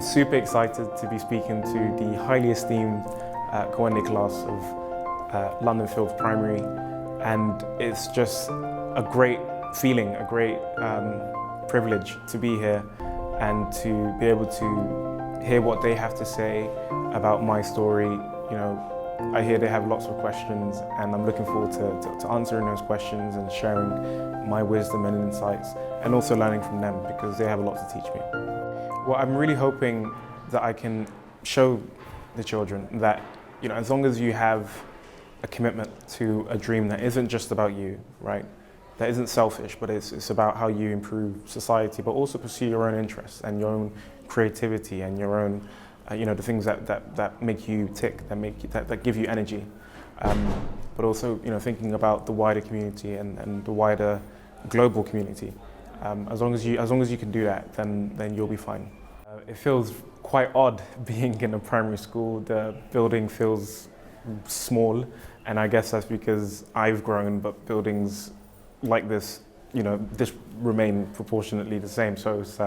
super excited to be speaking to the highly esteemed Kawende class of London Fields Primary, and it's just a great feeling, a great privilege to be here and to be able to hear what they have to say about my story. You know, I hear they have lots of questions, and I'm looking forward to answering those questions and sharing my wisdom and insights, and also learning from them because they have a lot to teach me. Well, I'm really hoping that I can show the children that, you know, as long as you have a commitment to a dream that isn't just about you, right? That isn't selfish, but it's about how you improve society, but also pursue your own interests and your own creativity and your own, you know, the things that make you tick, that give you energy. But also, you know, thinking about the wider community and the wider global community. As long as you can do that, then you'll be fine. It feels quite odd being in a primary school. The building feels small, and I guess that's because I've grown, but buildings like this, you know, this remain proportionately the same. So it's,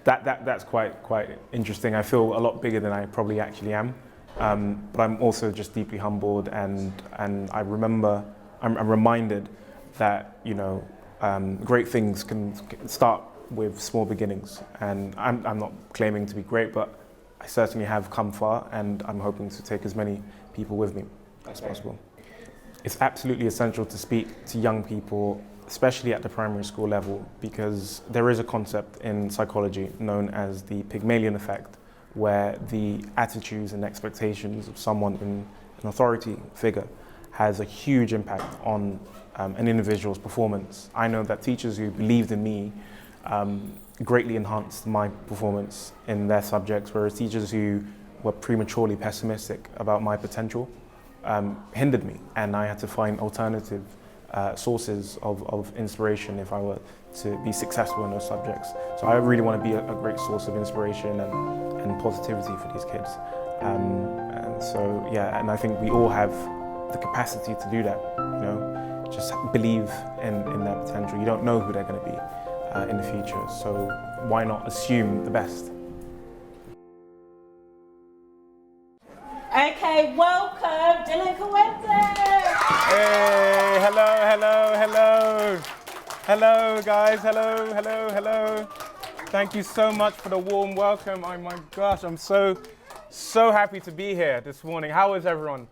that's quite interesting. I feel a lot bigger than I probably actually am, but I'm also just deeply humbled, and I'm reminded that, you know, great things can start with small beginnings, and I'm not claiming to be great, but I certainly have come far, and I'm hoping to take as many people with me as possible. It's absolutely essential to speak to young people, especially at the primary school level, because there is a concept in psychology known as the Pygmalion effect, where the attitudes and expectations of someone in an authority figure has a huge impact on an individual's performance. I know that teachers who believed in me greatly enhanced my performance in their subjects, whereas teachers who were prematurely pessimistic about my potential hindered me, and I had to find alternative sources of inspiration if I were to be successful in those subjects. So I really want to be a great source of inspiration and positivity for these kids. And so, yeah, and I think we all have the capacity to do that, you know. Just believe in their potential. You don't know who they're going to be in the future, so why not assume the best? Okay, welcome, Dylan Kawende. Hey, hello. Hello, guys, hello. Thank you so much for the warm welcome. Oh my gosh, I'm so happy to be here this morning. How is everyone?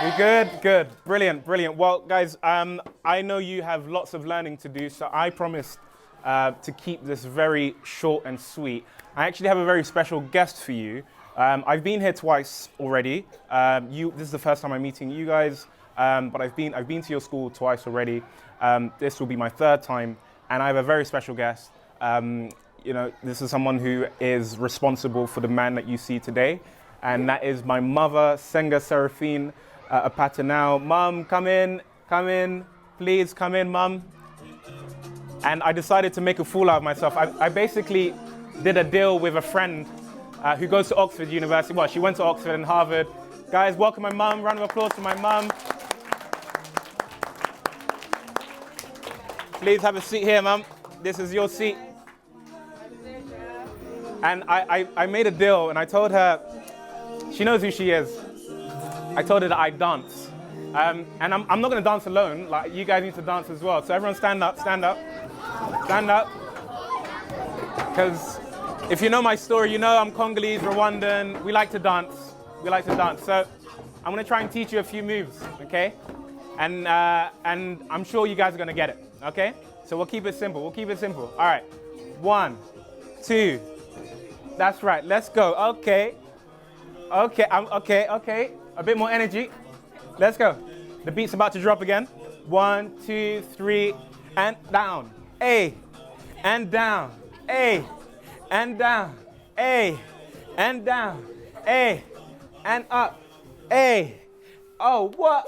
We good? Brilliant. Well, guys, I know you have lots of learning to do, so I promised to keep this very short and sweet. I actually have a very special guest for you. I've been here twice already. This is the first time I'm meeting you guys, but I've been to your school twice already. This will be my third time, and I have a very special guest. You know, this is someone who is responsible for the man that you see today, and that is my mother, Senga Seraphine Apatanao. Mum, come in, please come in, Mum. And I decided to make a fool out of myself. I basically did a deal with a friend who goes to Oxford University. Well, she went to Oxford and Harvard. Guys, welcome my mum. Round of applause for my mum. Please have a seat here, Mum. This is your seat. And I made a deal, and I told her, she knows who she is. I told her that I dance. And I'm not going to dance alone. Like, you guys need to dance as well. So everyone stand up. Because if you know my story, you know I'm Congolese, Rwandan. We like to dance. So I'm going to try and teach you a few moves, okay? And I'm sure you guys are going to get it, okay? So we'll keep it simple. All right. 1, 2. That's right. Let's go. Okay. Okay. A bit more energy. Let's go. The beat's about to drop again. 1, 2, 3, and down. A, and down. A, and down. A, and down. A, and up. A. Oh, what?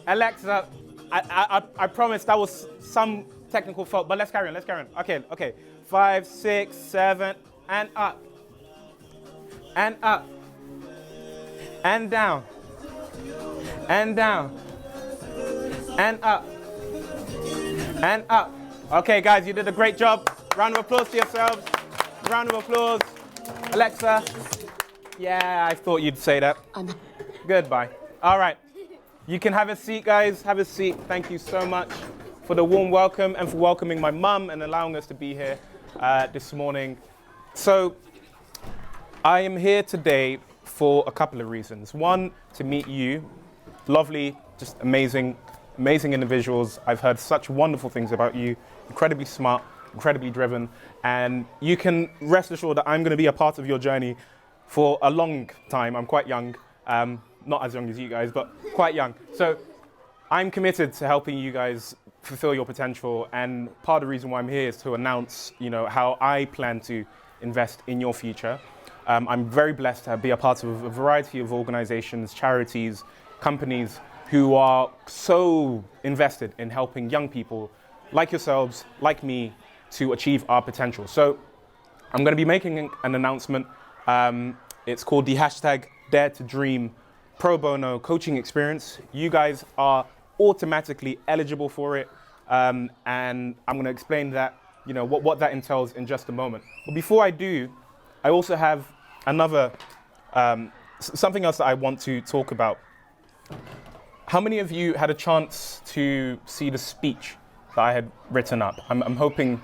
Alexa, I promise that was some technical fault, but let's carry on. Okay. 5, 6, 7, and up. And up. And down. And down. And up. And up. Okay, guys, you did a great job. Round of applause to yourselves. Round of applause. Alexa. Yeah, I thought you'd say that. Goodbye. All right. You can have a seat, guys. Have a seat. Thank you so much for the warm welcome and for welcoming my mum and allowing us to be here this morning. So I am here today for a couple of reasons. One, to meet you. Lovely, just amazing individuals. I've heard such wonderful things about you. Incredibly smart, incredibly driven. And you can rest assured that I'm going to be a part of your journey for a long time. I'm quite young. Not as young as you guys, but quite young. So I'm committed to helping you guys fulfill your potential. And part of the reason why I'm here is to announce, how I plan to invest in your future. I'm very blessed to be a part of a variety of organizations, charities, companies who are so invested in helping young people like yourselves, like me, to achieve our potential. So I'm going to be making an announcement. It's called the hashtag Dare to Dream Pro Bono Coaching Experience. You guys are automatically eligible for it. And I'm going to explain that, what that entails in just a moment. But before I do, I also have another, something else that I want to talk about. How many of you had a chance to see the speech that I had written up? I'm hoping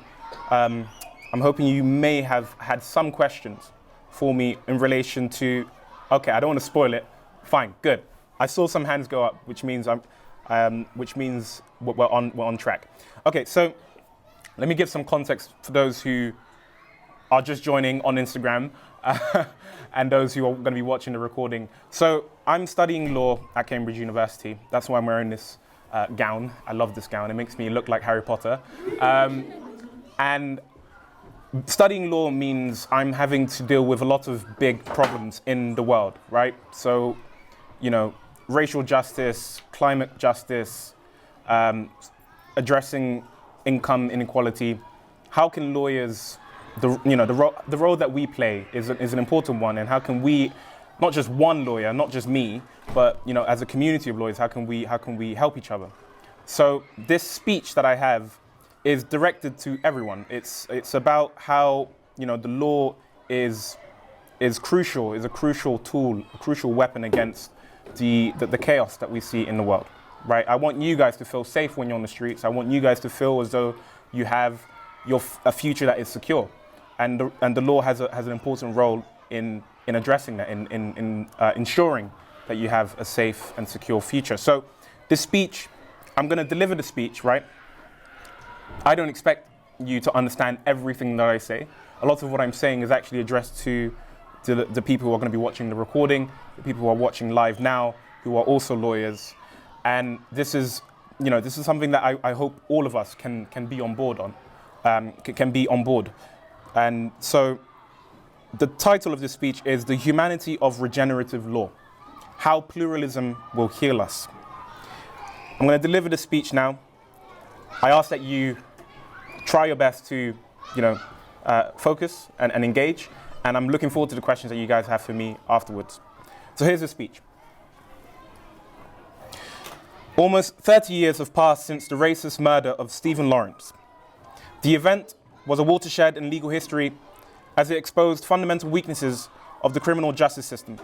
you may have had some questions for me in relation to, okay, I don't want to spoil it. Fine, good. I saw some hands go up, which means we're on track. Okay, so let me give some context for those who are just joining on Instagram and those who are going to be watching the recording. So I'm studying law at Cambridge University. That's why I'm wearing this gown. I love this gown. It makes me look like Harry Potter. And studying law means I'm having to deal with a lot of big problems in the world, right? So, racial justice, climate justice, addressing income inequality. How can lawyers, the role that we play is an important one, and how can we, not just one lawyer, not just me, but as a community of lawyers, how can we help each other? So this speech that I have is directed to everyone. It's about how the law is crucial, is a crucial tool, a crucial weapon against the chaos that we see in the world, right? I want you guys to feel safe when you're on the streets. I want you guys to feel as though you have a future that is secure, and the law has an important role in addressing that, in ensuring that you have a safe and secure future. So this speech, I'm going to deliver the speech, right? I don't expect you to understand everything that I say. A lot of what I'm saying is actually addressed to the people who are going to be watching the recording, the people who are watching live now, who are also lawyers. And this is something that I hope all of us can be on board on, can be on board. And so the title of this speech is The Humanity of Regenerative Law, How Pluralism Will Heal Us. I'm going to deliver the speech now. I ask that you try your best to, focus and engage. And I'm looking forward to the questions that you guys have for me afterwards. So here's the speech. Almost 30 years have passed since the racist murder of Stephen Lawrence. The event was a watershed in legal history as it exposed fundamental weaknesses of the criminal justice system.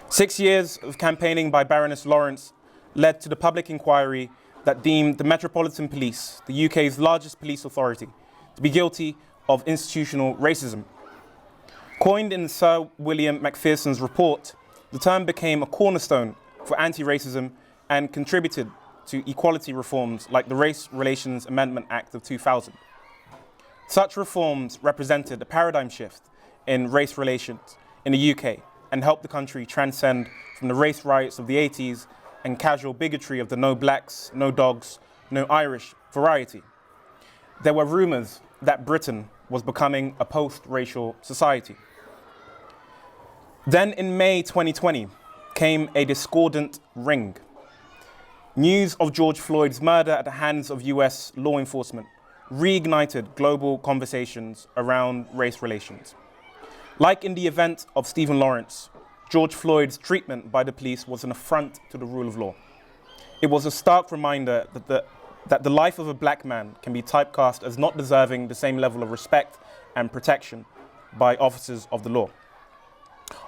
6 years of campaigning by Baroness Lawrence led to the public inquiry that deemed the Metropolitan Police, the UK's largest police authority, to be guilty of institutional racism. Coined in Sir William Macpherson's report, the term became a cornerstone for anti-racism and contributed to equality reforms like the Race Relations Amendment Act of 2000. Such reforms represented a paradigm shift in race relations in the UK and helped the country transcend from the race riots of the 80s and casual bigotry of the no blacks, no dogs, no Irish variety. There were rumours that Britain was becoming a post-racial society. Then in May 2020 came a discordant ring. News of George Floyd's murder at the hands of US law enforcement reignited global conversations around race relations. Like in the event of Stephen Lawrence, George Floyd's treatment by the police was an affront to the rule of law. It was a stark reminder that the life of a black man can be typecast as not deserving the same level of respect and protection by officers of the law.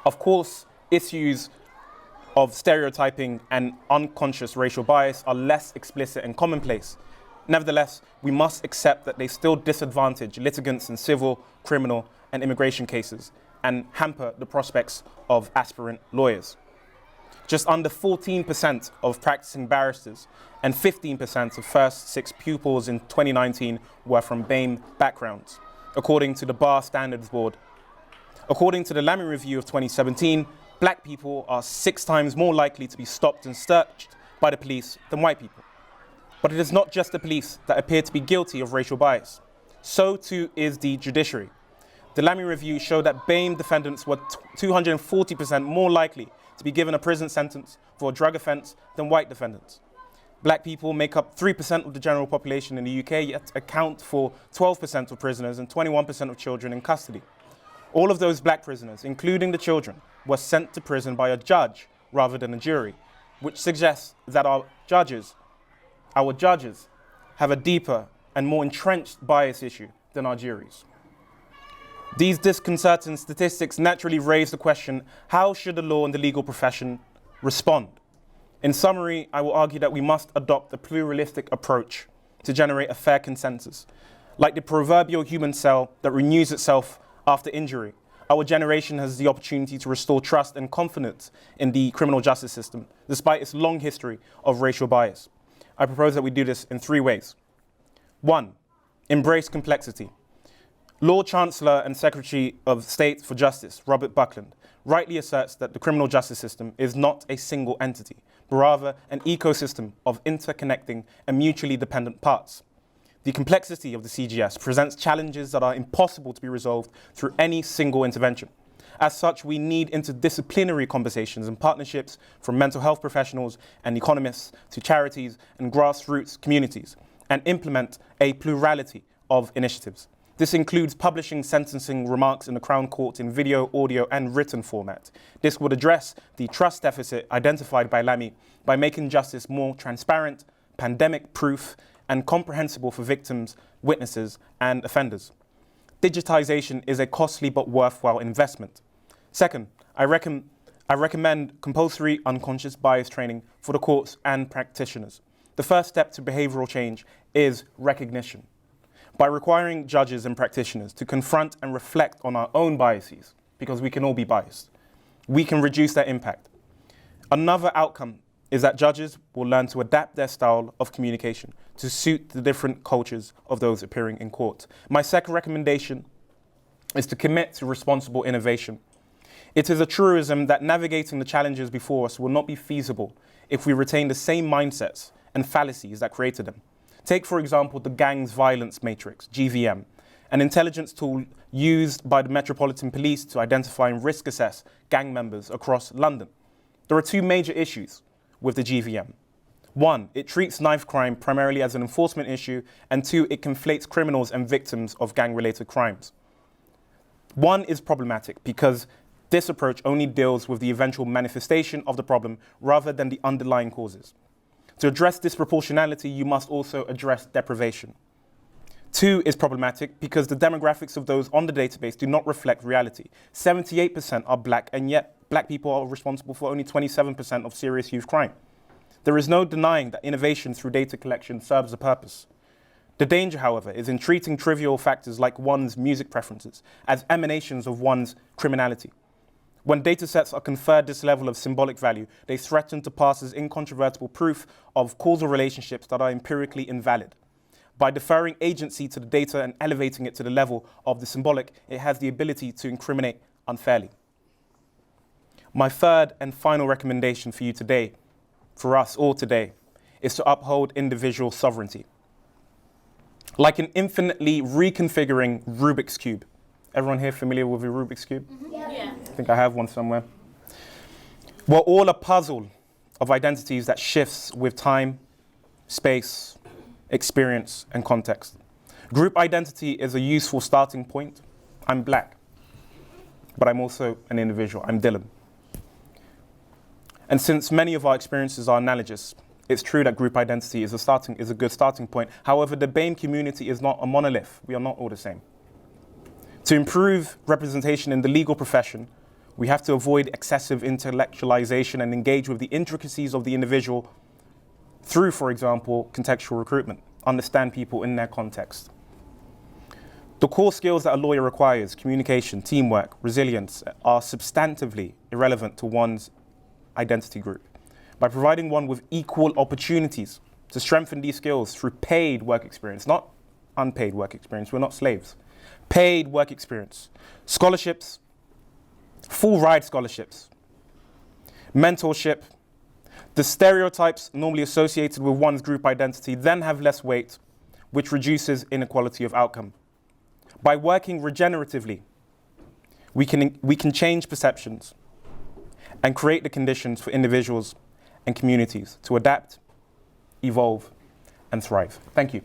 Of course, issues of stereotyping and unconscious racial bias are less explicit and commonplace. Nevertheless, we must accept that they still disadvantage litigants in civil, criminal, and immigration cases and hamper the prospects of aspirant lawyers. Just under 14% of practicing barristers and 15% of first 6 pupils in 2019 were from BAME backgrounds, according to the Bar Standards Board. According to the Lamy Review of 2017, black people are 6 times more likely to be stopped and searched by the police than white people. But it is not just the police that appear to be guilty of racial bias. So too is the judiciary. The Lamy Review showed that BAME defendants were 240% more likely to be given a prison sentence for a drug offence than white defendants. Black people make up 3% of the general population in the UK, yet account for 12% of prisoners and 21% of children in custody. All of those black prisoners, including the children, were sent to prison by a judge rather than a jury, which suggests that our judges have a deeper and more entrenched bias issue than our juries. These disconcerting statistics naturally raise the question, how should the law and the legal profession respond? In summary, I will argue that we must adopt a pluralistic approach to generate a fair consensus. Like the proverbial human cell that renews itself after injury, our generation has the opportunity to restore trust and confidence in the criminal justice system, despite its long history of racial bias. I propose that we do this in 3 ways. 1, embrace complexity. Lord Chancellor and Secretary of State for Justice, Robert Buckland, rightly asserts that the criminal justice system is not a single entity, but rather an ecosystem of interconnecting and mutually dependent parts. The complexity of the CJS presents challenges that are impossible to be resolved through any single intervention. As such, we need interdisciplinary conversations and partnerships from mental health professionals and economists to charities and grassroots communities, and implement a plurality of initiatives. This includes publishing sentencing remarks in the Crown Court in video, audio, and written format. This would address the trust deficit identified by Lamy by making justice more transparent, pandemic-proof, and comprehensible for victims, witnesses, and offenders. Digitization is a costly but worthwhile investment. Second, I recommend compulsory unconscious bias training for the courts and practitioners. The first step to behavioral change is recognition. By requiring judges and practitioners to confront and reflect on our own biases, because we can all be biased, we can reduce their impact. Another outcome is that judges will learn to adapt their style of communication to suit the different cultures of those appearing in court. My second recommendation is to commit to responsible innovation. It is a truism that navigating the challenges before us will not be feasible if we retain the same mindsets and fallacies that created them. Take, for example, the Gangs Violence Matrix, GVM, an intelligence tool used by the Metropolitan Police to identify and risk assess gang members across London. There are 2 major issues with the GVM. 1, it treats knife crime primarily as an enforcement issue, and 2, it conflates criminals and victims of gang-related crimes. 1 is problematic because this approach only deals with the eventual manifestation of the problem rather than the underlying causes. To address disproportionality, you must also address deprivation. 2 is problematic because the demographics of those on the database do not reflect reality. 78% are black, and yet black people are responsible for only 27% of serious youth crime. There is no denying that innovation through data collection serves a purpose. The danger, however, is in treating trivial factors like one's music preferences as emanations of one's criminality. When data sets are conferred this level of symbolic value, they threaten to pass as incontrovertible proof of causal relationships that are empirically invalid. By deferring agency to the data and elevating it to the level of the symbolic, it has the ability to incriminate unfairly. My third and final recommendation for you today, for us all today, is to uphold individual sovereignty. Like an infinitely reconfiguring Rubik's Cube. Everyone here familiar with a Rubik's Cube? Yeah. I think I have one somewhere. We're all a puzzle of identities that shifts with time, space, experience, and context. Group identity is a useful starting point. I'm black, but I'm also an individual. I'm Dylan. And since many of our experiences are analogous, it's true that group identity is a good starting point. However, the BAME community is not a monolith. We are not all the same. To improve representation in the legal profession, we have to avoid excessive intellectualization and engage with the intricacies of the individual through, for example, contextual recruitment. Understand people in their context. The core skills that a lawyer requires, communication, teamwork, resilience, are substantively irrelevant to one's identity group. By providing one with equal opportunities to strengthen these skills through paid work experience, not unpaid work experience, we're not slaves. Paid work experience, scholarships, full ride scholarships, mentorship, the stereotypes normally associated with one's group identity then have less weight, which reduces inequality of outcome. By working regeneratively, we can change perceptions and create the conditions for individuals and communities to adapt, evolve, and thrive. Thank you.